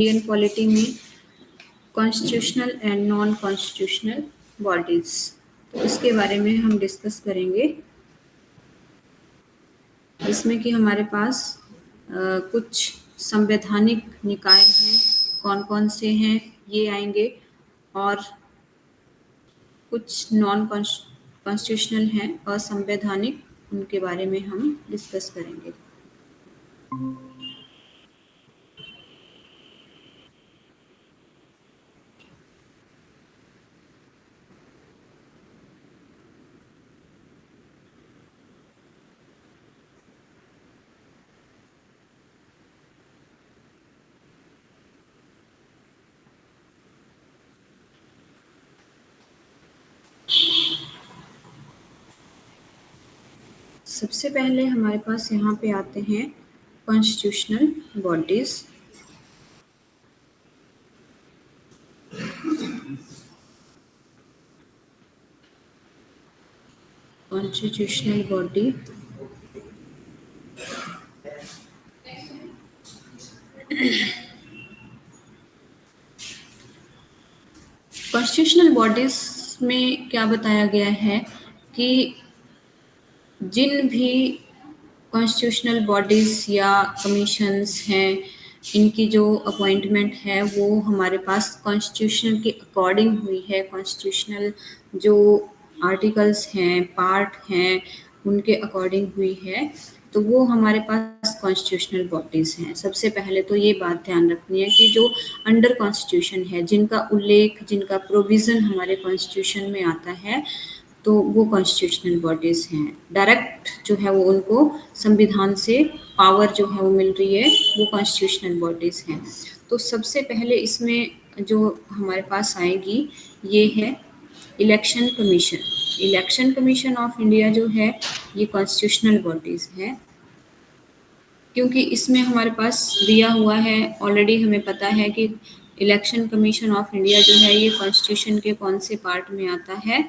Indian polity में constitutional and non constitutional bodies, तो इसके बारे में हम डिस्कस करेंगे। इसमें कि हमारे पास कुछ संवैधानिक निकाय हैं, कौन कौन से हैं ये आएंगे, और कुछ नॉन कॉन्स्टिट्यूशनल हैं असंवैधानिक, उनके बारे में हम डिस्कस करेंगे। सबसे पहले हमारे पास यहाँ पे आते हैं constitutional bodies. Constitutional body constitutional bodies में क्या बताया गया है कि जिन भी कॉन्स्टिट्यूशनल बॉडीज या कमीशंस हैं, इनकी जो अपॉइंटमेंट है वो हमारे पास कॉन्स्टिट्यूशन के अकॉर्डिंग हुई है। कॉन्स्टिट्यूशनल जो आर्टिकल्स हैं, पार्ट हैं, उनके अकॉर्डिंग हुई है, तो वो हमारे पास कॉन्स्टिट्यूशनल बॉडीज हैं। सबसे पहले तो ये बात ध्यान रखनी है कि जो अंडर कॉन्स्टिट्यूशन है, जिनका उल्लेख, जिनका प्रोविज़न हमारे कॉन्स्टिट्यूशन में आता है, तो वो कॉन्स्टिट्यूशनल बॉडीज़ हैं। डायरेक्ट जो है वो उनको संविधान से पावर जो है वो मिल रही है, वो कॉन्स्टिट्यूशनल बॉडीज़ हैं। तो सबसे पहले इसमें जो हमारे पास आएगी ये है election commission. Election commission of India जो है ये कॉन्स्टिट्यूशनल बॉडीज़ है, क्योंकि इसमें हमारे पास दिया हुआ है, ऑलरेडी हमें पता है कि इलेक्शन कमीशन ऑफ इंडिया जो है ये कॉन्स्टिट्यूशन के कौन से पार्ट में आता है,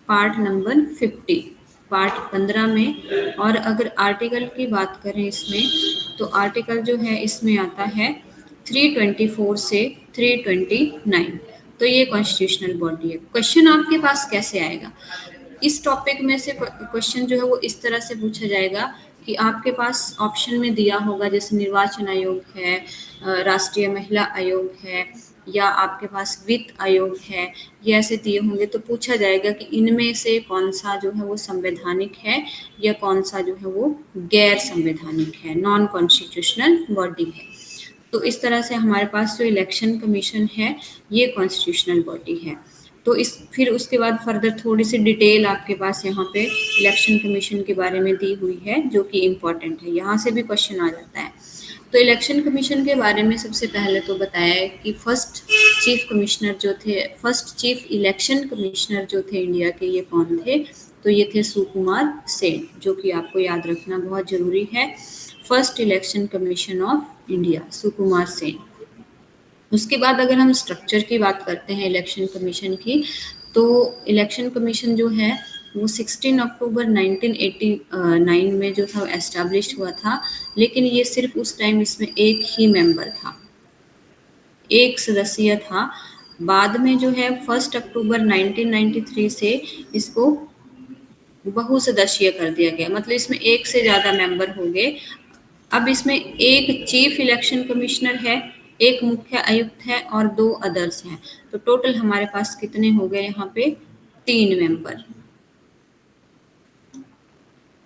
पार्ट नंबर 50, पार्ट 15 में। और अगर आर्टिकल की बात करें इसमें, तो आर्टिकल जो है इसमें आता है 324 से 329। तो ये कॉन्स्टिट्यूशनल बॉडी है। क्वेश्चन आपके पास कैसे आएगा, इस टॉपिक में से क्वेश्चन जो है वो इस तरह से पूछा जाएगा कि आपके पास ऑप्शन में दिया होगा, जैसे निर्वाचन आयोग है, राष्ट्रीय महिला आयोग है, या आपके पास वित्त आयोग है, ये ऐसे दिए होंगे, तो पूछा जाएगा कि इनमें से कौन सा जो है वो संवैधानिक है या कौन सा जो है वो गैर संवैधानिक है, नॉन कॉन्स्टिट्यूशनल बॉडी है। तो इस तरह से हमारे पास जो इलेक्शन कमीशन है ये कॉन्स्टिट्यूशनल बॉडी है। तो इस फिर उसके बाद फर्दर थोड़ी सी डिटेल आपके पास यहाँ पे इलेक्शन कमीशन के बारे में दी हुई है, जो कि इम्पोर्टेंट है, यहाँ से भी क्वेश्चन आ जाता है। तो इलेक्शन कमीशन के बारे में सबसे पहले तो बताया है कि फर्स्ट चीफ कमिश्नर जो थे, फर्स्ट चीफ इलेक्शन कमिश्नर जो थे इंडिया के, ये कौन थे, तो ये थे सुकुमार सेन, जो कि आपको याद रखना बहुत ज़रूरी है। First election commission of India, Sukumar Sen. उसके बाद अगर हम स्ट्रक्चर की बात करते हैं इलेक्शन कमीशन की, तो इलेक्शन कमीशन जो है वो 16 अक्टूबर 1989 में जो था एस्टैब्लिश हुआ था, लेकिन ये सिर्फ उस टाइम इसमें एक ही मेंबर था, एक सदस्य था। बाद में जो है 1 अक्टूबर 1993 से इसको बहुसदस्यीय कर दिया गया, मतलब इसमें एक से ज़्यादा मेंबर हो गए। अब इसमें एक चीफ इलेक्शन कमिश्नर है, एक मुख्य आयुक्त है और 2 अदर्स हैं। तो टोटल हमारे पास कितने हो गए यहाँ पे, 3 मेंबर।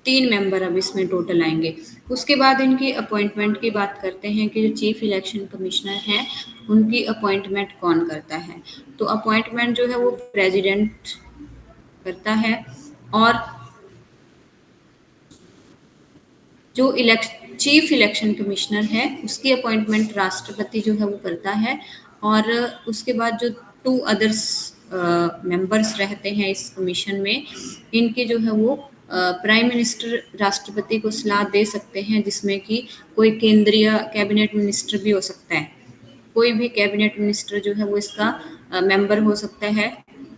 3 मेंबर अब इसमें टोटल आएंगे। उसके बाद इनकी अपॉइंटमेंट की बात करते हैं कि जो चीफ इलेक्शन कमिश्नर हैं उनकी अपॉइंटमेंट कौन करता है। तो अपॉइंटमेंट जो है वो प्रेसिडेंट करता है, और जो चीफ इलेक्शन कमिश्नर है उसकी अपॉइंटमेंट राष्ट्रपति जो है वो करता है। और उसके बाद जो 2 अदर्स मेंबर्स रहते हैं इस कमीशन में, इनके जो है वो प्राइम मिनिस्टर राष्ट्रपति को सलाह दे सकते हैं, जिसमें कि कोई केंद्रीय कैबिनेट मिनिस्टर भी हो सकता है, कोई भी कैबिनेट मिनिस्टर जो है वो इसका मेंबर हो सकता है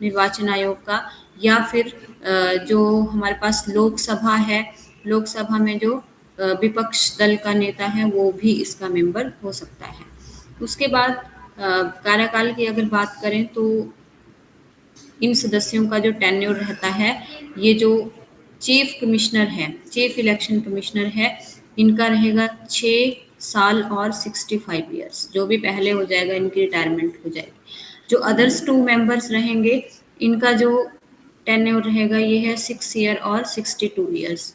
निर्वाचन आयोग का, या फिर जो हमारे पास लोकसभा है, लोकसभा में जो विपक्ष दल का नेता है वो भी इसका मेंबर हो सकता है। उसके बाद कार्यकाल की अगर बात करें तो इन सदस्यों का जो टेन्योर रहता है, ये जो चीफ कमिश्नर है, चीफ इलेक्शन कमिश्नर है, इनका रहेगा 6 साल और 65 ईयर्स। जो भी पहले हो जाएगा इनकी रिटायरमेंट हो जाएगी। जो अदर्स 2 मेंबर्स रहेंगे, इनका जो टेन्योर रहेगा ये है 6 ईयर और 62 years.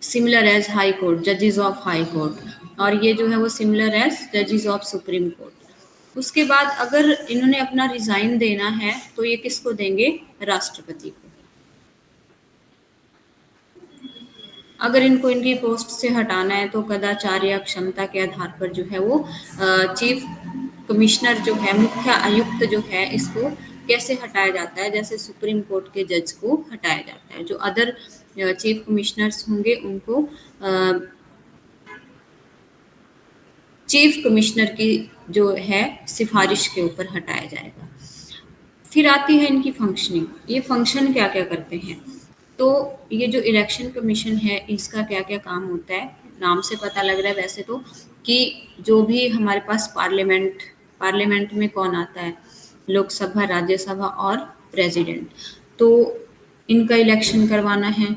Similar as high court, जजेस ऑफ हाई कोर्ट, और ये जो है वो सिमिलर एज जजेस ऑफ सुप्रीम कोर्ट। उसके बाद अगर इन्होंने अपना रिजाइन देना है तो ये किसको देंगे? राष्ट्रपति को। अगर इनको इनकी पोस्ट से हटाना है तो कदाचार या क्षमता के आधार पर जो है वो चीफ कमिश्नर जो है, मुख्य आयुक्त जो है, इसको कैसे हटाया जाता है, जैसे सुप्रीम कोर्ट के जज को हटाया जाता है। जो अदर चीफ कमिश्नर्स होंगे उनको चीफ कमिश्नर की जो है सिफारिश के ऊपर हटाया जाएगा। फिर आती है इनकी फंक्शनिंग। ये फंक्शन क्या क्या करते हैं? तो ये जो इलेक्शन कमीशन है इसका क्या क्या काम होता है, नाम से पता लग रहा है वैसे तो, कि जो भी हमारे पास पार्लियामेंट में कौन आता है, लोकसभा, राज्यसभा और प्रेसिडेंट, तो इनका इलेक्शन करवाना है।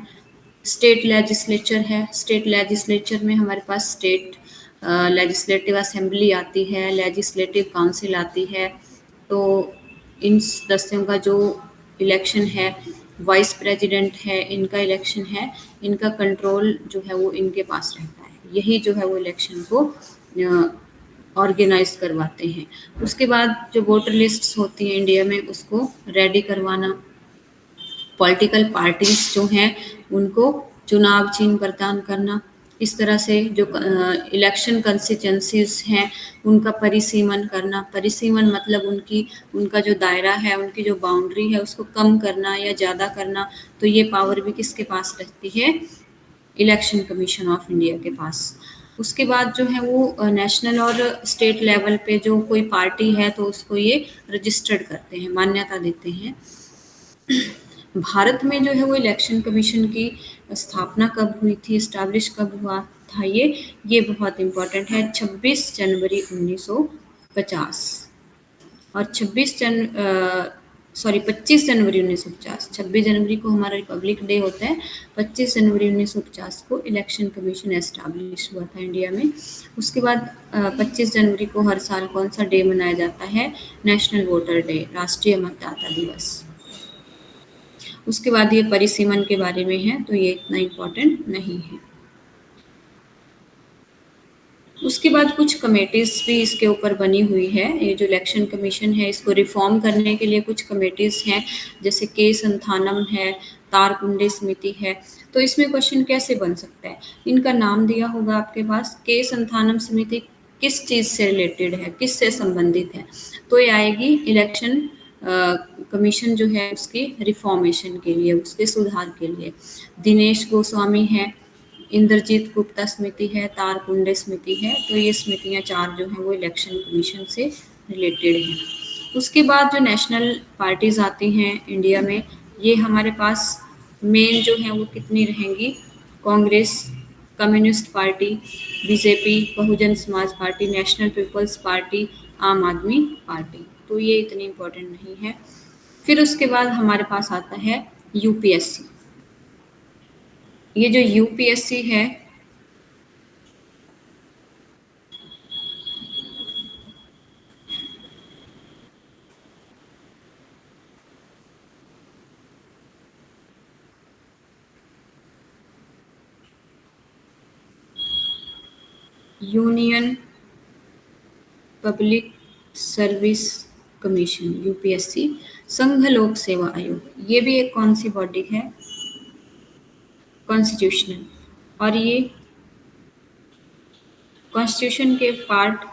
स्टेट लेजिस्लेचर है, स्टेट लेजिस्लेचर में हमारे पास स्टेट लेजिस्लेटिव असेंबली आती है, लेजिस्लेटिव काउंसिल आती है। तो इन सदस्यों का जो इलेक्शन है, वाइस प्रेसिडेंट है, इनका इलेक्शन है, इनका कंट्रोल जो है वो इनके पास रहता है। यही जो है वो इलेक्शन को ऑर्गेनाइज करवाते हैं। उसके बाद जो वोटर लिस्ट्स होती हैं इंडिया में, उसको रेडी करवाना, पॉलिटिकल पार्टीज जो हैं उनको चुनाव चिन्ह प्रदान करना, इस तरह से जो इलेक्शन कंस्टिट्यूंसीज हैं उनका परिसीमन करना। परिसीमन मतलब उनका जो दायरा है, उनकी जो बाउंड्री है उसको कम करना या ज़्यादा करना। तो ये पावर भी किसके पास रहती है? इलेक्शन कमीशन ऑफ इंडिया के पास। उसके बाद जो है वो नेशनल और स्टेट लेवल पे जो कोई पार्टी है तो उसको ये रजिस्टर्ड करते हैं, मान्यता देते हैं। भारत में जो है वो इलेक्शन कमीशन की स्थापना कब हुई थी, एस्टैब्लिश कब हुआ था ये बहुत इम्पोर्टेंट है। 26 जनवरी 1950 और 25 जनवरी 1950। 26 जनवरी को हमारा रिपब्लिक डे होता है, 25 जनवरी 1950 को इलेक्शन कमीशन एस्टैब्लिश हुआ था इंडिया में। उसके बाद 25 जनवरी को हर साल कौन सा डे मनाया जाता है? नेशनल वोटर डे, राष्ट्रीय मतदाता दिवस। उसके बाद ये परिसीमन के बारे में है, तो ये इतना इम्पोर्टेंट नहीं है। उसके बाद कुछ कमेटीज भी इसके ऊपर बनी हुई है। ये जो इलेक्शन कमीशन है इसको रिफॉर्म करने के लिए कुछ कमेटीज हैं, जैसे के संथानम है, तारकुंडे समिति है। तो इसमें क्वेश्चन कैसे बन सकता है? इनका नाम दिया होगा आपके पास, के संथानम समिति किस चीज़ से रिलेटेड है, किस से संबंधित है? तो ये आएगी इलेक्शन कमीशन जो है उसकी रिफॉर्मेशन के लिए, उसके सुधार के लिए। दिनेश गोस्वामी है, इंद्रजीत गुप्ता समिति है, तारकुंडे समिति है। तो ये समितियाँ 4 जो हैं वो इलेक्शन कमीशन से रिलेटेड हैं। उसके बाद जो नेशनल पार्टीज आती हैं इंडिया में, ये हमारे पास मेन जो है वो कितनी रहेंगी? Congress, communist party, BJP, Bahujan Samaj party, national peoples party, आम आदमी पार्टी। तो ये इतनी इम्पोर्टेंट नहीं है। फिर उसके बाद हमारे पास आता है यूपीएससी। ये जो यूपीएससी है, union public service commission, UPSC, संघ लोक सेवा आयोग, ये भी एक कौन सी बॉडी है? कॉन्स्टिट्यूशनल। और ये कॉन्स्टिट्यूशन के पार्ट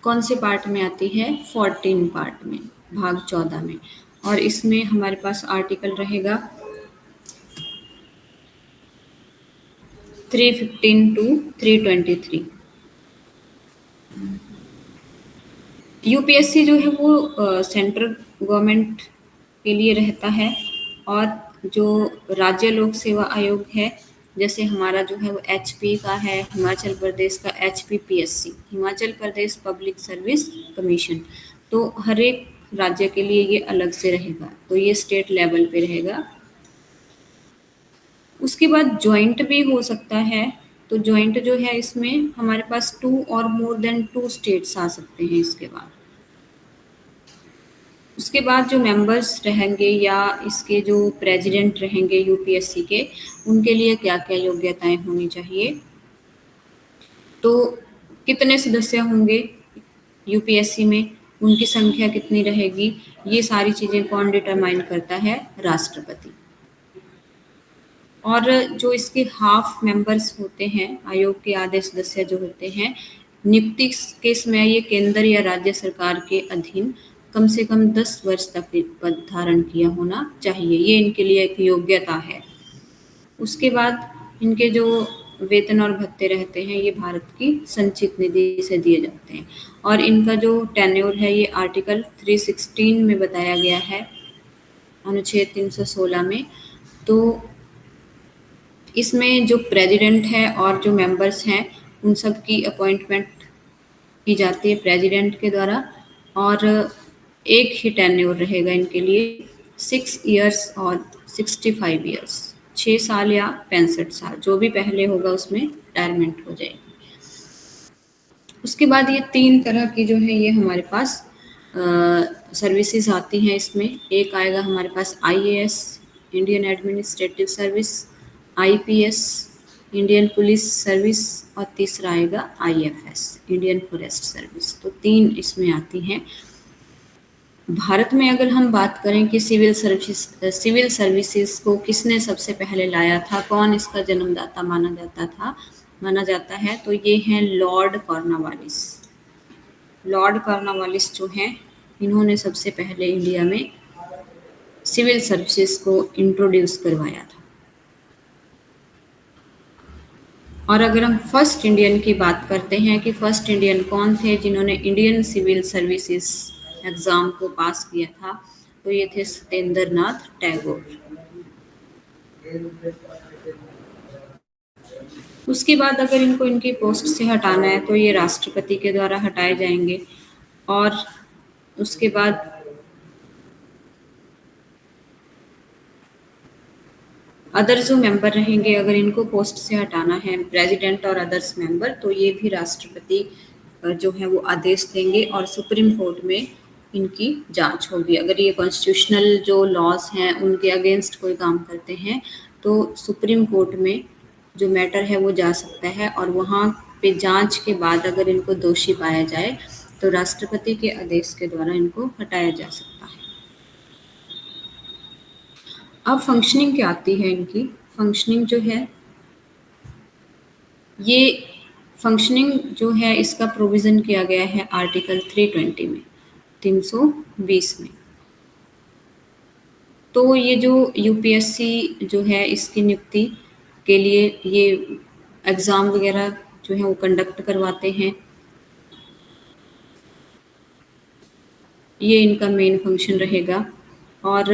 कौन से पार्ट में आती है? 14 पार्ट में, भाग 14 में। और इसमें हमारे पास आर्टिकल रहेगा 315 टू 323। यूपीएससी जो है वो सेंट्रल गवर्नमेंट के लिए रहता है, और जो राज्य लोक सेवा आयोग है जैसे हमारा जो है वो एचपी का है, हिमाचल प्रदेश का HPPSC, Himachal Pradesh public service commission. तो हर एक राज्य के लिए ये अलग से रहेगा, तो ये स्टेट लेवल पे रहेगा। उसके बाद जॉइंट भी हो सकता है। तो जॉइंट जो है इसमें हमारे पास 2 और मोर देन 2 स्टेट्स आ सकते हैं इसके बाद। उसके बाद जो मेंबर्स रहेंगे या इसके जो प्रेसिडेंट रहेंगे यूपीएससी के, उनके लिए क्या-क्या योग्यताएँ होनी चाहिए। तो कितने सदस्य होंगे यूपीएससी में, उनकी संख्या कितनी रहेगी, ये सारी चीज़ें कौन डिटरमाइन करता है? राष्ट्रपति। और जो इसके हाफ मेंबर्स होते हैं, आयोग के आधे सदस्य जो होते हैं, नियुक्ति के समय ये केंद्र या राज्य सरकार के अधीन कम से कम 10 वर्ष तक पद धारण किया होना चाहिए। ये इनके लिए एक योग्यता है। उसके बाद इनके जो वेतन और भत्ते रहते हैं, ये भारत की संचित निधि से दिए जाते हैं। और इनका जो टेन्योर है, ये आर्टिकल 316 में बताया गया है, अनुच्छेद 316 में। तो इसमें जो प्रेसिडेंट है और जो मेंबर्स हैं, उन सब की अपॉइंटमेंट की जाती है प्रेसिडेंट के द्वारा। और एक ही टेन्योर रहेगा इनके लिए, 6 इयर्स और 65 इयर्स, 6 साल या 65 साल, जो भी पहले होगा उसमें रिटायरमेंट हो जाएगी। उसके बाद ये 3 तरह की जो है ये हमारे पास सर्विसेज आती हैं इसमें। एक आएगा हमारे पास IAS, Indian administrative service, IPS, Indian police service, और तीसरा आएगा आईएफएस, इंडियन फॉरेस्ट सर्विस। तो 3 इसमें आती हैं। भारत में अगर हम बात करें कि सिविल सर्विसेज को किसने सबसे पहले लाया था, कौन इसका जन्मदाता माना जाता है, तो ये हैं लॉर्ड कॉर्नवालिस। लॉर्ड कॉर्नवालिस जो हैं, इन्होंने सबसे पहले इंडिया में सिविल सर्विसेज को इंट्रोड्यूस करवाया था। और अगर हम फर्स्ट इंडियन की बात करते हैं कि फर्स्ट इंडियन कौन थे जिन्होंने इंडियन सिविल सर्विसेज एग्ज़ाम को पास किया था, तो ये थे सत्येंद्र नाथ टैगोर। उसके बाद अगर इनको इनकी पोस्ट से हटाना है, तो ये राष्ट्रपति के द्वारा हटाए जाएंगे। और उसके बाद अदर जो मेंबर रहेंगे, अगर इनको पोस्ट से हटाना है, प्रेसिडेंट और अदर्स मेंबर, तो ये भी राष्ट्रपति जो है वो आदेश देंगे और सुप्रीम कोर्ट में इनकी जांच होगी। अगर ये कॉन्स्टिट्यूशनल जो लॉज हैं उनके अगेंस्ट कोई काम करते हैं, तो सुप्रीम कोर्ट में जो मैटर है वो जा सकता है, और वहाँ पे जांच के बाद अगर इनको दोषी पाया जाए, तो राष्ट्रपति के आदेश के द्वारा इनको हटाया जा सकता है। अब फंक्शनिंग क्या आती है इनकी। फंक्शनिंग जो है, ये फंक्शनिंग जो है इसका प्रोविज़न किया गया है आर्टिकल 320 में, 320 में। तो ये जो यूपीएससी जो है, इसकी नियुक्ति के लिए ये एग्ज़ाम वगैरह जो है वो कंडक्ट करवाते हैं। ये इनका मेन फंक्शन रहेगा। और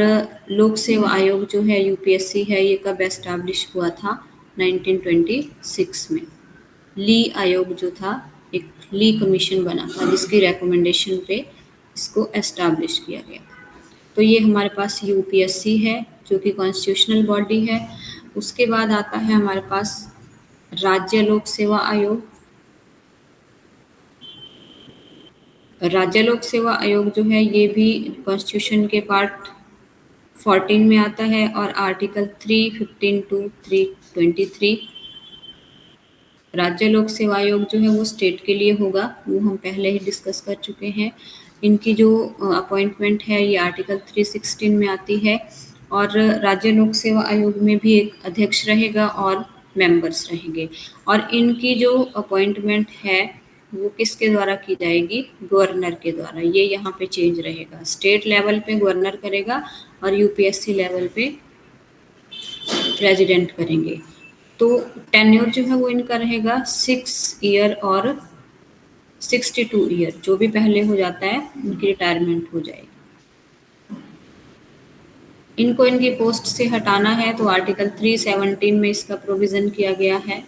लोक सेवा आयोग जो है, यूपीएससी है, ये कब एस्टैब्लिश हुआ था? 1926 में। ली आयोग जो था, एक ली कमीशन बना था जिसकी रिकमेंडेशन पे इसको एस्टैब्लिश किया गया। तो ये हमारे पास यूपीएससी है जो कि कॉन्स्टिट्यूशनल बॉडी है। उसके बाद आता है हमारे पास राज्य लोक सेवा आयोग। राज्य लोक सेवा आयोग जो है, ये भी कॉन्स्टिट्यूशन के पार्ट 14 में आता है और आर्टिकल 315 टू 323। राज्य लोक सेवा आयोग जो है वो स्टेट के लिए होगा, वो हम पहले ही डिस्कस कर चुके हैं। इनकी जो अपॉइंटमेंट है ये आर्टिकल 316 में आती है। और राज्य लोक सेवा आयोग में भी एक अध्यक्ष रहेगा और मेंबर्स रहेंगे। और इनकी जो अपॉइंटमेंट है वो किसके द्वारा की जाएगी? गवर्नर के द्वारा। ये यहाँ पे चेंज रहेगा, स्टेट लेवल पे गवर्नर करेगा और यूपीएससी लेवल पे प्रेसिडेंट करेंगे। तो टेन्योर जो है वो इनका रहेगा 6 ईयर और 62 ईयर, जो भी पहले हो जाता है उनकी रिटायरमेंट हो जाएगी। इनको इनकी पोस्ट से हटाना है तो आर्टिकल 317 में इसका प्रोविज़न किया गया है।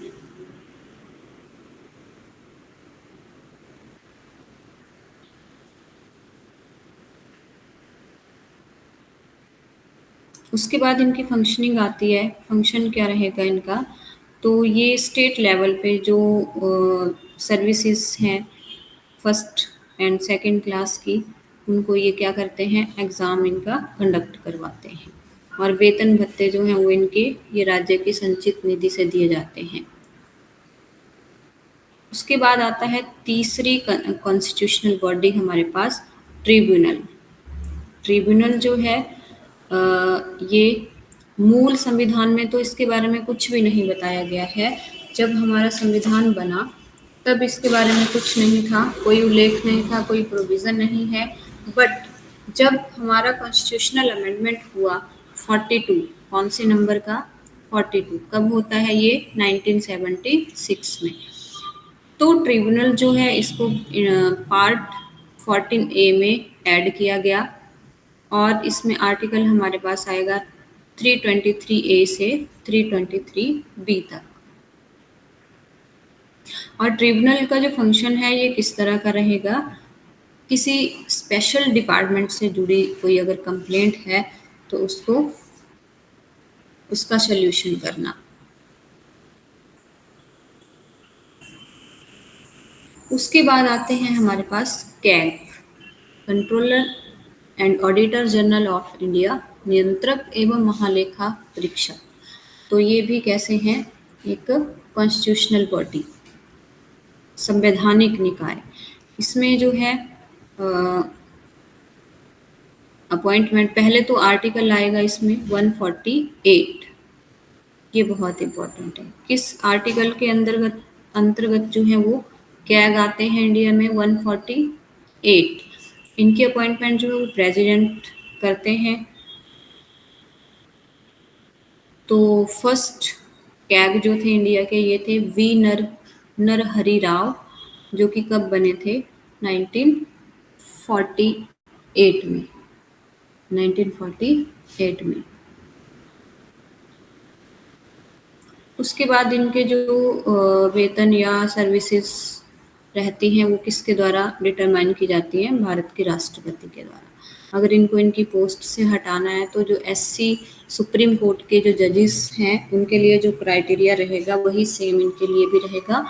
उसके बाद इनकी फंक्शनिंग आती है, फंक्शन क्या रहेगा इनका, तो ये स्टेट लेवल पे जो सर्विसेज़ हैं फर्स्ट एंड सेकंड क्लास की, उनको ये क्या करते हैं, एग्ज़ाम इनका कंडक्ट करवाते हैं और वेतन भत्ते जो हैं वो इनके ये राज्य की संचित निधि से दिए जाते हैं। उसके बाद आता है तीसरी कॉन्स्टिट्यूशनल बॉडी हमारे पास, ट्रिब्यूनल। ट्रिब्यूनल जो है ये मूल संविधान में तो इसके बारे में कुछ भी नहीं बताया गया है। जब हमारा संविधान बना तब इसके बारे में कुछ नहीं था, कोई उल्लेख नहीं था, कोई प्रोविज़न नहीं है। बट जब हमारा कॉन्स्टिट्यूशनल अमेंडमेंट हुआ 42, कौन से नंबर का, 42, कब होता है ये, 1976 में। तो ट्रिब्यूनल जो है इसको पार्ट 14A में ऐड किया गया और इसमें आर्टिकल हमारे पास आएगा 323A से 323B तक। और ट्रिब्यूनल का जो फंक्शन है ये किस तरह का रहेगा, किसी स्पेशल डिपार्टमेंट से जुड़ी कोई अगर कंप्लेंट है तो उसको उसका सॉल्यूशन करना। उसके बाद आते हैं हमारे पास CAG, controller and auditor general of India, नियंत्रक एवं महालेखा परीक्षक। तो ये भी कैसे हैं, एक कॉन्स्टिट्यूशनल बॉडी, संवैधानिक निकाय। इसमें जो है अपॉइंटमेंट, पहले तो आर्टिकल आएगा इसमें 148, ये बहुत इम्पोर्टेंट है। किस आर्टिकल के अंतर्गत अंतर्गत जो है वो कैग आते हैं इंडिया में, 148। इनकी अपॉइंटमेंट जो है वो प्रेसिडेंट करते हैं। तो फर्स्ट कैग जो थे इंडिया के ये थे वी नरहरि राव, जो कि कब बने थे, 1948 में, 1948 में। उसके बाद इनके जो वेतन या सर्विसेज रहती हैं वो किसके द्वारा डिटरमाइन की जाती हैं, भारत के राष्ट्रपति के द्वारा। अगर इनको इनकी पोस्ट से हटाना है तो जो एससी सुप्रीम कोर्ट के जो जजेस हैं उनके लिए जो क्राइटेरिया रहेगा वही सेम इनके लिए भी रहेगा।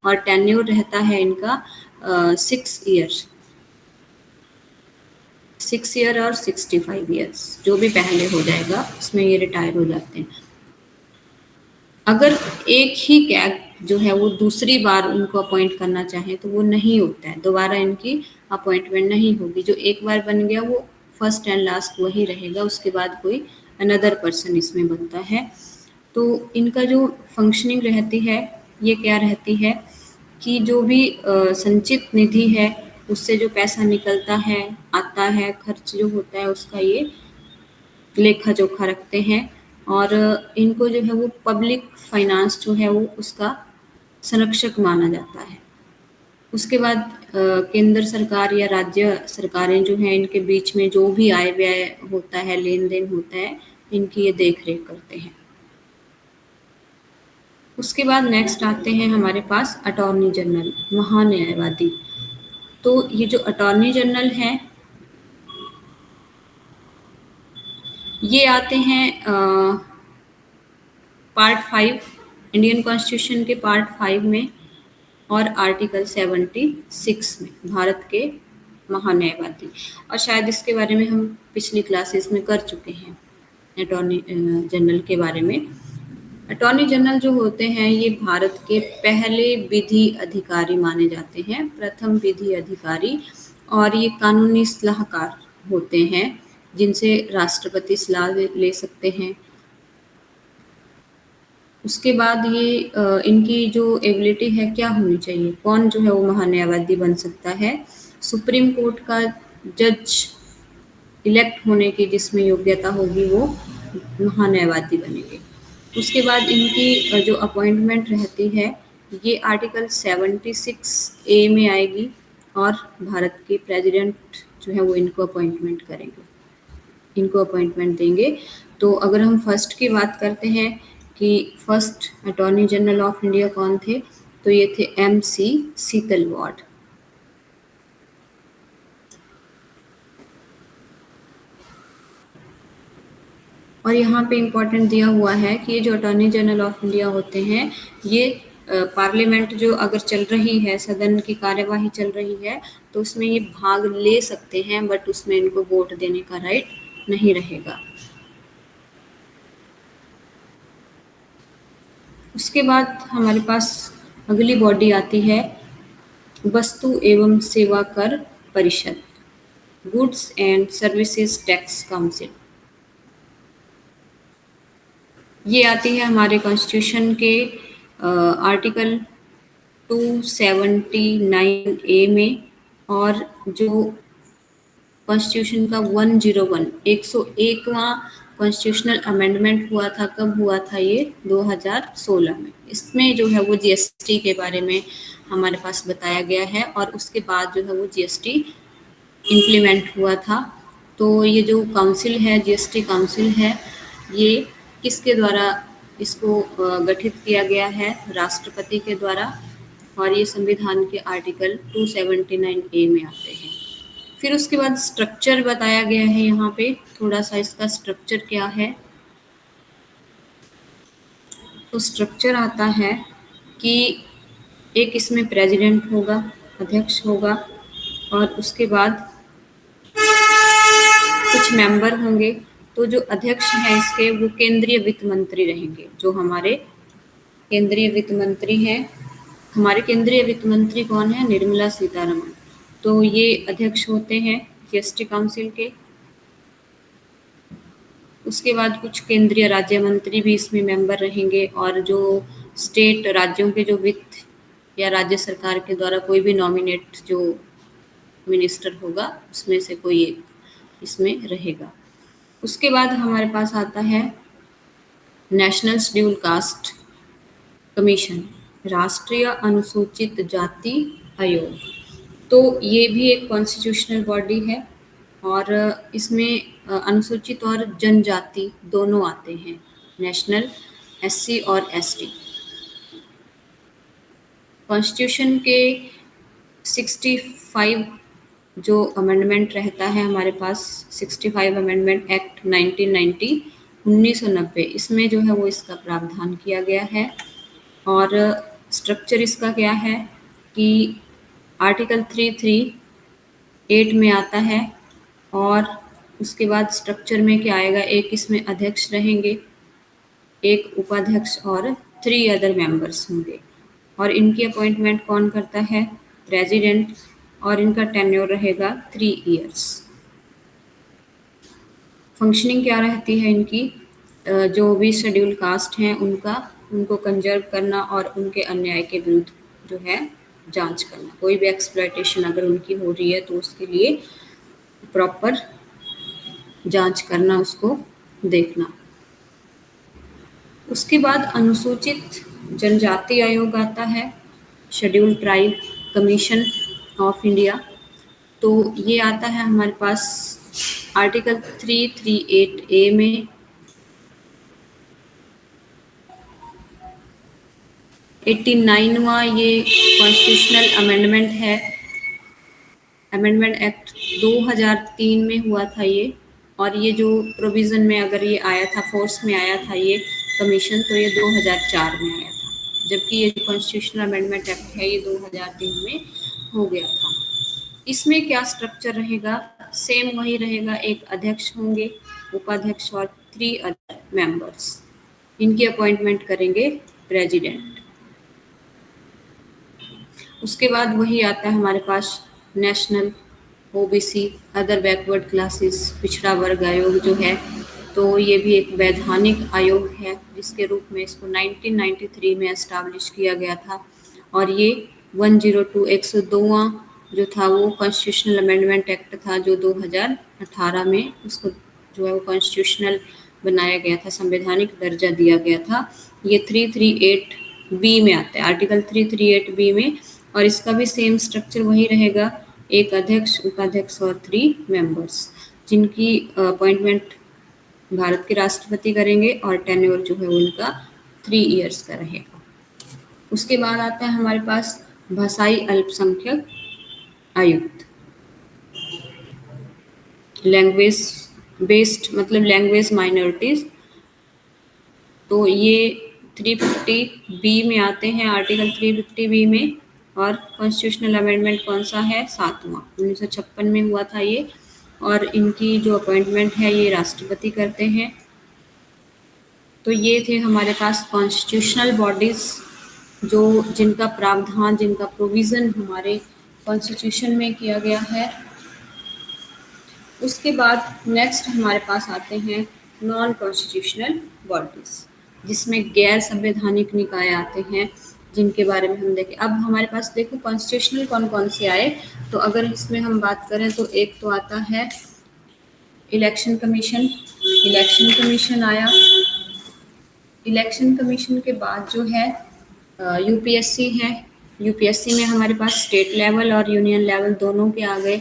और टेन्योर रहता है इनका 6 ईयर, 6 ईयर और 65 ईयर्स, जो भी पहले हो जाएगा उसमें ये रिटायर हो जाते हैं। अगर एक ही कैग जो है वो दूसरी बार उनको अपॉइंट करना चाहे तो वो नहीं होता है, दोबारा इनकी अपॉइंटमेंट नहीं होगी। जो एक बार बन गया वो फर्स्ट एंड लास्ट वही रहेगा, उसके बाद कोई अनदर पर्सन इसमें बनता है। तो इनका जो फंक्शनिंग रहती है ये क्या रहती है कि जो भी संचित निधि है उससे जो पैसा निकलता है, आता है, खर्च जो होता है उसका ये लेखा जोखा रखते हैं। और इनको जो है वो पब्लिक फाइनेंस जो है वो उसका संरक्षक माना जाता है। उसके बाद केंद्र सरकार या राज्य सरकारें जो हैं इनके बीच में जो भी आय व्यय होता है, लेन देन होता है, इनकी ये देख रेख करते हैं। उसके बाद नेक्स्ट आते हैं हमारे पास अटॉर्नी जनरल, महान्यायवादी। तो ये जो अटॉर्नी जनरल हैं ये आते हैं पार्ट 5 इंडियन कॉन्स्टिट्यूशन के पार्ट 5 में और आर्टिकल 76 में, भारत के महान्यायवादी। और शायद इसके बारे में हम पिछली क्लासेस में कर चुके हैं अटॉर्नी जनरल के बारे में। अटॉर्नी जनरल जो होते हैं ये भारत के पहले विधि अधिकारी माने जाते हैं, प्रथम विधि अधिकारी। और ये कानूनी सलाहकार होते हैं जिनसे राष्ट्रपति सलाह ले सकते हैं। उसके बाद ये इनकी जो एबिलिटी है क्या होनी चाहिए, कौन जो है वो महान्यायवादी बन सकता है, सुप्रीम कोर्ट का जज इलेक्ट होने की जिसमें योग्यता होगी वो महान्यायवादी बनेंगे। उसके बाद इनकी जो अपॉइंटमेंट रहती है ये आर्टिकल 76A में आएगी और भारत के प्रेसिडेंट जो है वो इनको अपॉइंटमेंट करेंगे, इनको अपॉइंटमेंट देंगे। तो अगर हम फर्स्ट की बात करते हैं कि first attorney general of India कौन थे, तो ये थे MC सीतलवाड़। और यहाँ पे इम्पोर्टेंट दिया हुआ है कि ये जो अटॉर्नी जनरल ऑफ इंडिया होते हैं, ये पार्लियामेंट जो अगर चल रही है, सदन की कार्यवाही चल रही है, तो उसमें ये भाग ले सकते हैं, बट उसमें इनको वोट देने का राइट नहीं रहेगा। उसके बाद हमारे पास अगली बॉडी आती है वस्तु एवं सेवा कर परिषद, goods and services tax council. ये आती है हमारे कॉन्स्टिट्यूशन के आर्टिकल 279A में, और जो कॉन्स्टिट्यूशन का 101वां कॉन्स्टिट्यूशनल अमेंडमेंट हुआ था, कब हुआ था ये? 2016 में। इसमें जो है वो GST के बारे में हमारे पास बताया गया है, और उसके बाद जो है वो GST इम्प्लीमेंट हुआ था। तो ये जो काउंसिल है, GST काउंसिल है, ये किसके द्वारा इसको गठित किया गया है? राष्ट्रपति के द्वारा, और ये संविधान के आर्टिकल 279A में आते हैं। फिर उसके बाद स्ट्रक्चर बताया गया है यहाँ पे, थोड़ा सा इसका स्ट्रक्चर क्या है। तो स्ट्रक्चर आता है कि एक इसमें प्रेसिडेंट होगा, अध्यक्ष होगा, और उसके बाद कुछ मेंबर होंगे। तो जो अध्यक्ष हैं इसके, वो केंद्रीय वित्त मंत्री रहेंगे। जो हमारे केंद्रीय वित्त मंत्री हैं, हमारे केंद्रीय वित्त मंत्री कौन है? निर्मला सीतारमण। तो ये अध्यक्ष होते हैं GST काउंसिल के। उसके बाद कुछ केंद्रीय राज्य मंत्री भी इसमें मेंबर रहेंगे, और जो स्टेट राज्यों के जो वित्त या राज्य सरकार के द्वारा कोई भी नॉमिनेट जो मिनिस्टर होगा, उसमें से कोई एक इसमें रहेगा। उसके बाद हमारे पास आता है नेशनल शेड्यूल कास्ट कमीशन, राष्ट्रीय अनुसूचित जाति आयोग। तो ये भी एक कॉन्स्टिट्यूशनल बॉडी है, और इसमें अनुसूचित और जनजाति दोनों आते हैं, नेशनल, SC और ST। कॉन्स्टिट्यूशन के 65 जो अमेंडमेंट रहता है हमारे पास, 65 अमेंडमेंट एक्ट 1990 1990, इसमें जो है वो इसका प्रावधान किया गया है। और स्ट्रक्चर इसका क्या है कि आर्टिकल 338 में आता है, और उसके बाद स्ट्रक्चर में क्या आएगा? एक इसमें अध्यक्ष रहेंगे, एक उपाध्यक्ष, और 3 अदर मेंबर्स होंगे। और इनकी अपॉइंटमेंट कौन करता है? प्रेसिडेंट, और इनका टेन्योर रहेगा 3 इयर्स। फंक्शनिंग क्या रहती है इनकी? जो भी शेड्यूल कास्ट हैं उनको कंजर्व करना, और उनके अन्याय के विरुद्ध जो है जांच करना। कोई भी एक्सप्लॉयटेशन अगर उनकी हो रही है, तो उसके लिए प्रॉपर जांच करना, उसको देखना। उसके बाद अनुसूचित जनजाति आयोग आता है, schedule tribe commission of India. तो ये आता है हमारे पास आर्टिकल 338A में। 89वां ये कॉन्स्टिट्यूशनल अमेंडमेंट है, अमेंडमेंट एक्ट 2003 में हुआ था ये। और ये जो प्रोविज़न में अगर ये आया था, फोर्स में आया था ये कमीशन, तो ये 2004 में आया था, जबकि ये जो कॉन्स्टिट्यूशनल अमेंडमेंट एक्ट है ये 2003 में हो गया था। इसमें क्या स्ट्रक्चर रहेगा? सेम वही रहेगा, एक अध्यक्ष होंगे, उपाध्यक्ष, और 3 अदर मेंबर्स। इनकी अपॉइंटमेंट करेंगे प्रेसिडेंट। उसके बाद वही आता है हमारे पास national OBC other backward classes पिछड़ा वर्ग आयोग जो है। तो ये भी एक वैधानिक आयोग है, जिसके रूप में इसको 1993 में एस्टाब्लिश किया गया था। और ये 102वां जो था वो कॉन्स्टिट्यूशनल अमेंडमेंट एक्ट था, जो 2018 में उसको जो है वो कॉन्स्टिट्यूशनल बनाया गया था, संवैधानिक दर्जा दिया गया था। ये 338B में आता है, आर्टिकल 338B में। और इसका भी सेम स्ट्रक्चर वही रहेगा, एक अध्यक्ष, उपाध्यक्ष, और 3 मेंबर्स। जिनकी अपॉइंटमेंट भारत के राष्ट्रपति करेंगे और टेन्योर जो है उनका 3 इयर्स का रहेगा। उसके बाद आता है हमारे पास भाषाई अल्पसंख्यक आयुक्त, लैंग्वेज बेस्ड मतलब लैंग्वेज माइनॉरिटीज। तो ये 350 बी में आते हैं, आर्टिकल 350 बी में। और कॉन्स्टिट्यूशनल अमेंडमेंट कौन सा है? 7वां, 1956 में हुआ था ये। और इनकी जो अपॉइंटमेंट है ये राष्ट्रपति करते हैं। तो ये थे हमारे पास कॉन्स्टिट्यूशनल बॉडीज जो जिनका प्रावधान, जिनका प्रोविज़न हमारे कॉन्स्टिट्यूशन में किया गया है। उसके बाद नेक्स्ट हमारे पास आते हैं नॉन कॉन्स्टिट्यूशनल बॉडीज, जिसमें गैर संवैधानिक निकाय आते हैं, जिनके बारे में हम देखें। अब हमारे पास देखो कॉन्स्टिट्यूशनल कौन कौन से आए। तो अगर इसमें हम बात करें तो एक तो आता है इलेक्शन कमीशन। इलेक्शन कमीशन आया। इलेक्शन कमीशन के बाद जो है यूपीएससी है। यूपीएससी में हमारे पास स्टेट लेवल और यूनियन लेवल दोनों के आ गए।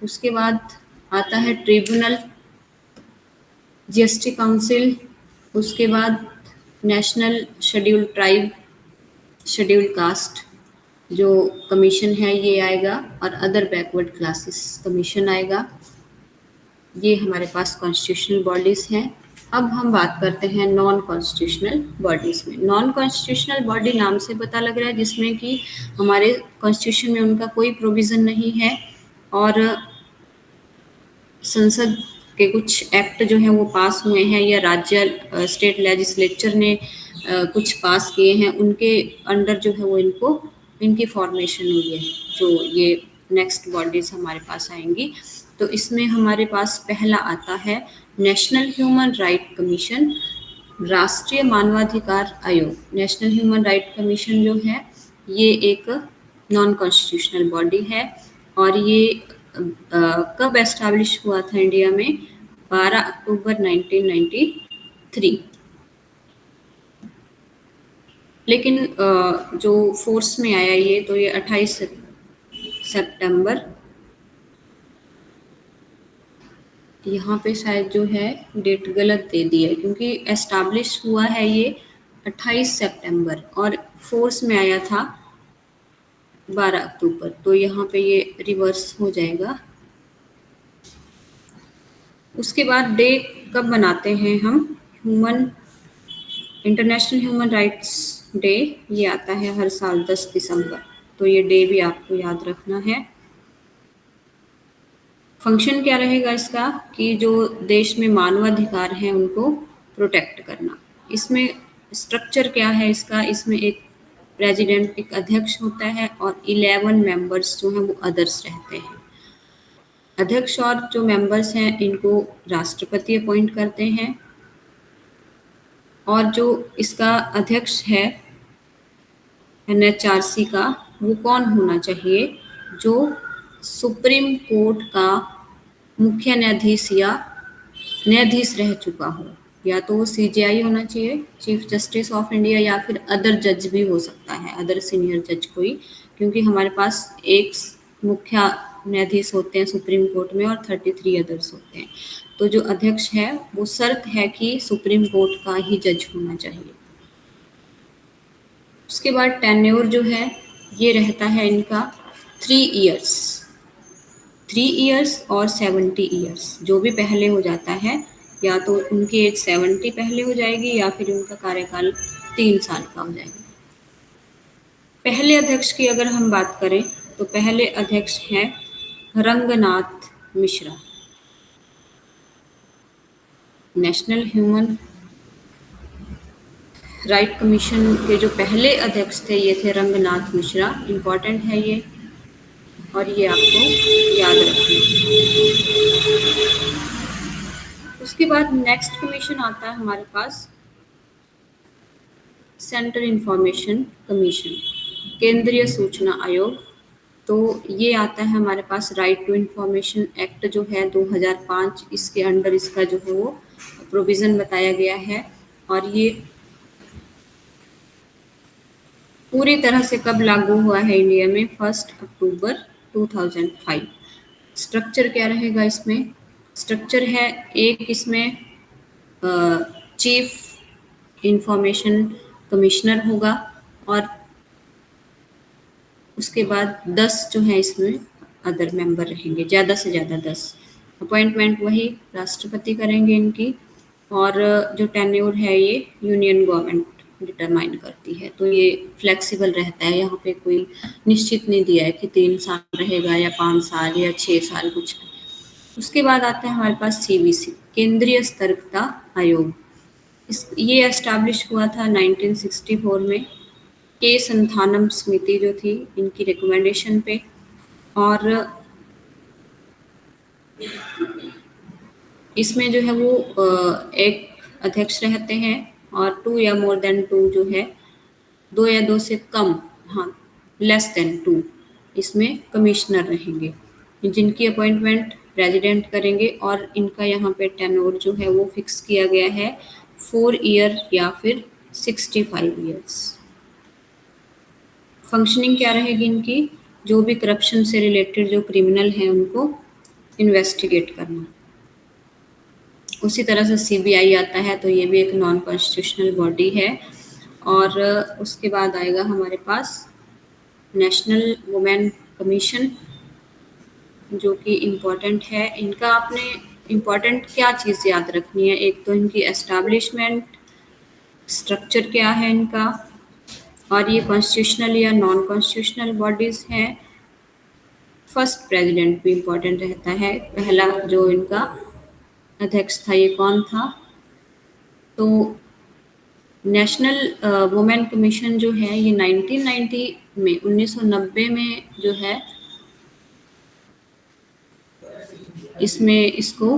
उसके बाद आता है ट्रिब्यूनल, जीएसटी काउंसिल। उसके बाद national scheduled tribe, scheduled caste जो कमीशन है ये आएगा, और अदर बैकवर्ड क्लासेस कमीशन आएगा। ये हमारे पास कॉन्स्टिट्यूशनल बॉडीज़ हैं। अब हम बात करते हैं नॉन कॉन्स्टिट्यूशनल बॉडीज़ में। नॉन कॉन्स्टिट्यूशनल बॉडी नाम से पता लग रहा है जिसमें कि हमारे कॉन्स्टिट्यूशन में उनका कोई प्रोविज़न नहीं है, और संसद के कुछ एक्ट जो हैं वो पास हुए हैं, या राज्य स्टेट लेजिस्लेचर ने कुछ पास किए हैं, उनके अंडर जो है वो इनकी फॉर्मेशन हुई है, जो ये नेक्स्ट बॉडीज़ हमारे पास आएंगी। तो इसमें हमारे पास पहला आता है नेशनल ह्यूमन राइट कमीशन, राष्ट्रीय मानवाधिकार आयोग। नेशनल ह्यूमन राइट कमीशन जो है ये एक नॉन कॉन्स्टिट्यूशनल बॉडी है, और ये कब एस्टैब्लिश हुआ था इंडिया में? 12 अक्टूबर 1993। लेकिन जो फोर्स में आया ये, तो ये 28 सितंबर, यहाँ पे शायद जो है डेट गलत दे दी है, क्योंकि एस्टैब्लिश हुआ है ये 28 सितंबर और फोर्स में आया था 12 अक्टूबर, तो यहाँ पे ये रिवर्स हो जाएगा। उसके बाद डे कब मनाते हैं हम? इंटरनेशनल ह्यूमन राइट्स डे, ये आता है हर साल 10 दिसंबर। तो ये डे भी आपको याद रखना है। फंक्शन क्या रहेगा इसका कि जो देश में मानवाधिकार हैं उनको प्रोटेक्ट करना। इसमें स्ट्रक्चर क्या है इसका? इसमें एक प्रेसिडेंट, एक अध्यक्ष होता है, और 11 मेंबर्स जो हैं वो अदर्स रहते हैं। अध्यक्ष और जो मेंबर्स हैं इनको राष्ट्रपति अपॉइंट करते हैं, और जो इसका अध्यक्ष है एनएचआरसी का, वो कौन होना चाहिए? जो सुप्रीम कोर्ट का मुख्य न्यायाधीश या न्यायाधीश रह चुका हो, या तो वो सीजेआई होना चाहिए, चीफ जस्टिस ऑफ इंडिया, या फिर अदर जज भी हो सकता है, अदर सीनियर जज कोई, क्योंकि हमारे पास एक मुख्य न्यायाधीश होते हैं सुप्रीम कोर्ट में और 33 अदर्स होते हैं। तो जो अध्यक्ष है वो शर्त है कि सुप्रीम कोर्ट का ही जज होना चाहिए। उसके बाद टेन्योर जो है ये रहता है इनका 3 इयर्स, 3 इयर्स और 70 इयर्स। जो भी पहले हो जाता है, या तो उनकी एज 70 पहले हो जाएगी, या फिर उनका कार्यकाल 3 साल का हो जाएगा। पहले अध्यक्ष की अगर हम बात करें तो पहले अध्यक्ष हैं Ranganath Mishra. National human right commission के जो पहले अध्यक्ष थे ये थे रंगनाथ मिश्रा। इम्पॉर्टेंट है ये, और ये आपको याद रखना। उसके बाद नेक्स्ट कमीशन आता है हमारे पास सेंट्रल इंफॉर्मेशन कमीशन, केंद्रीय सूचना आयोग। तो ये आता है हमारे पास राइट टू इंफॉर्मेशन एक्ट जो है 2005, इसके अंडर इसका जो है वो प्रोविज़न बताया गया है। और ये पूरी तरह से कब लागू हुआ है इंडिया में? 1 अक्टूबर 2005। स्ट्रक्चर क्या रहेगा इसमें? स्ट्रक्चर है, एक इसमें चीफ इंफॉर्मेशन कमिश्नर होगा और उसके बाद 10 जो है इसमें अदर मेंबर रहेंगे, ज़्यादा से ज़्यादा 10। अपॉइंटमेंट वही राष्ट्रपति करेंगे इनकी, और जो टेन्योर है ये यूनियन गवर्नमेंट डिटरमाइन करती है। तो ये फ्लेक्सिबल रहता है, यहाँ पे कोई निश्चित नहीं दिया है कि 3 साल रहेगा या 5 साल या 6 साल, कुछ नहीं। उसके बाद आता है हमारे पास सीबीसी, केंद्रीय सतर्कता आयोग। ये एस्टैब्लिश हुआ था 1964 में, के संथानम समिति जो थी इनकी रिकमेंडेशन पे। और इसमें जो है वो एक अध्यक्ष रहते हैं और 2 या मोर देन 2 जो है, 2 या 2 से कम, हाँ, लेस देन 2 इसमें कमिश्नर रहेंगे, जिनकी अपॉइंटमेंट प्रेसिडेंट करेंगे। और इनका यहाँ पे टेन्योर जो है वो फिक्स किया गया है 4 ईयर या फिर 65 ईयर्स। फंक्शनिंग क्या रहेगी इनकी, जो भी करप्शन से रिलेटेड जो क्रिमिनल हैं उनको इन्वेस्टिगेट करना। उसी तरह से सीबीआई आता है, तो ये भी एक नॉन कॉन्स्टिट्यूशनल बॉडी है। और उसके बाद आएगा हमारे पास नेशनल वुमेन कमीशन, जो कि इम्पोर्टेंट है। इनका आपने इम्पोर्टेंट क्या चीज़ याद रखनी है, एक तो इनकी एस्टैब्लिशमेंट, स्ट्रक्चर क्या है इनका, और ये कॉन्स्टिट्यूशनल या नॉन कॉन्स्टिट्यूशनल बॉडीज़ हैं। फर्स्ट प्रेसिडेंट भी इम्पोर्टेंट रहता है, पहला जो इनका अध्यक्ष था ये कौन था। तो नेशनल वुमेन कमीशन जो है ये 1990 में, 1990 में जो है इसमें इसको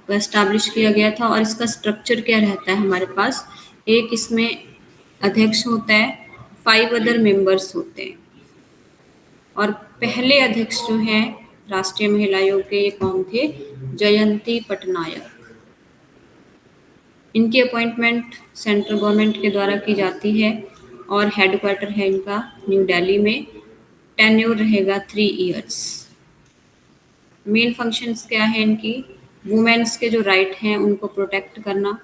एस्टैब्लिश किया गया था। और इसका स्ट्रक्चर क्या रहता है हमारे पास, एक इसमें अध्यक्ष होता है, 5 अदर मेंबर्स होते हैं। और पहले अध्यक्ष जो हैं राष्ट्रीय महिला आयोग के, ये कौन थे, जयंती पटनायक। इनकी अपॉइंटमेंट सेंट्रल गवर्नमेंट के द्वारा की जाती है और हेडक्वार्टर है इनका न्यू दिल्ली में। टेन्योर रहेगा 3 इयर्स। मेन फंक्शंस क्या है इनकी, वुमेन्स के जो राइट हैं उनको प्रोटेक्ट करना।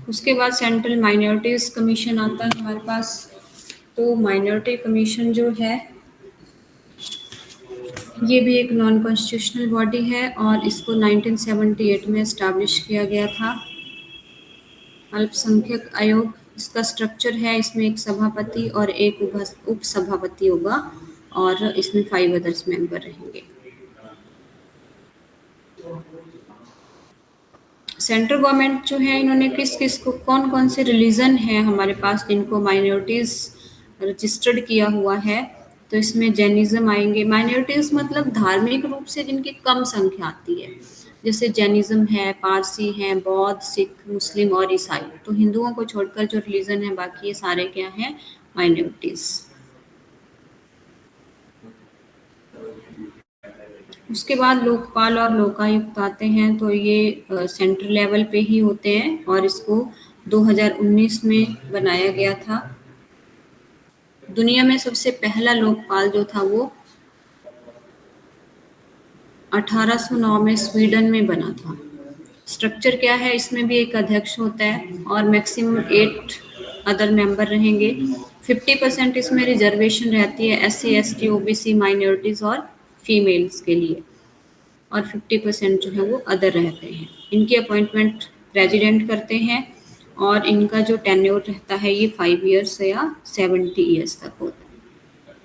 उसके बाद सेंट्रल माइनॉरिटीज़ कमीशन आता है हमारे पास। तो माइनॉरिटी कमीशन जो है ये भी एक नॉन कॉन्स्टिट्यूशनल बॉडी है और इसको 1978 में एस्टैब्लिश किया गया था। अल्पसंख्यक आयोग, इसका स्ट्रक्चर है, इसमें एक सभापति और एक उप सभापति होगा और इसमें 5 अदर्स मेंबर रहेंगे। सेंट्रल गवर्नमेंट जो है इन्होंने किस किस को, कौन कौन से रिलीजन हैं हमारे पास जिनको माइनॉरिटीज़ रजिस्टर्ड किया हुआ है। तो इसमें जैनिज्म आएंगे। माइनॉरिटीज़ मतलब धार्मिक रूप से जिनकी कम संख्या आती है, जैसे जैनिज्म है, पारसी हैं, बौद्ध, सिख, मुस्लिम और ईसाई। तो हिंदुओं को छोड़कर जो रिलीजन है बाकी ये सारे क्या हैं, माइनॉरिटीज़। उसके बाद लोकपाल और लोकायुक्त आते हैं, तो ये सेंट्रल लेवल पे ही होते हैं और इसको 2019 में बनाया गया था। दुनिया में सबसे पहला लोकपाल जो था वो 1809 में स्वीडन में बना था। स्ट्रक्चर क्या है, इसमें भी एक अध्यक्ष होता है और मैक्सिमम 8 अदर मेंबर रहेंगे। 50% इसमें रिजर्वेशन रहती है SC ST OBC माइनॉरिटीज़ और फीमेल्स के लिए, और 50% जो है वो अदर रहते हैं। इनकी अपॉइंटमेंट प्रेसिडेंट करते हैं और इनका जो टेन्योर रहता है ये 5 ईयर्स या 70 ईयर्स तक होता है।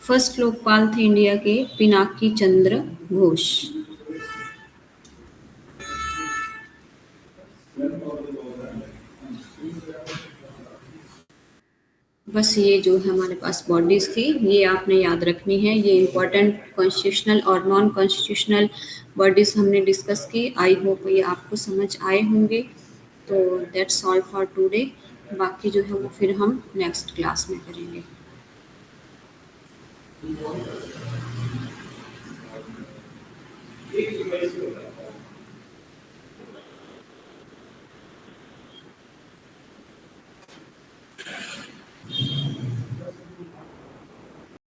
फर्स्ट लोकपाल थे इंडिया के पिनाकी चंद्र घोष। बस ये जो है हमारे पास बॉडीज़ थी ये आपने याद रखनी है। ये इम्पोर्टेंट कॉन्स्टिट्यूशनल और नॉन कॉन्स्टिट्यूशनल बॉडीज़ हमने डिस्कस की। आई होप ये आपको समझ आए होंगे। तो दैट्स ऑल फॉर टुडे। बाकी जो है वो फिर हम नेक्स्ट क्लास में करेंगे।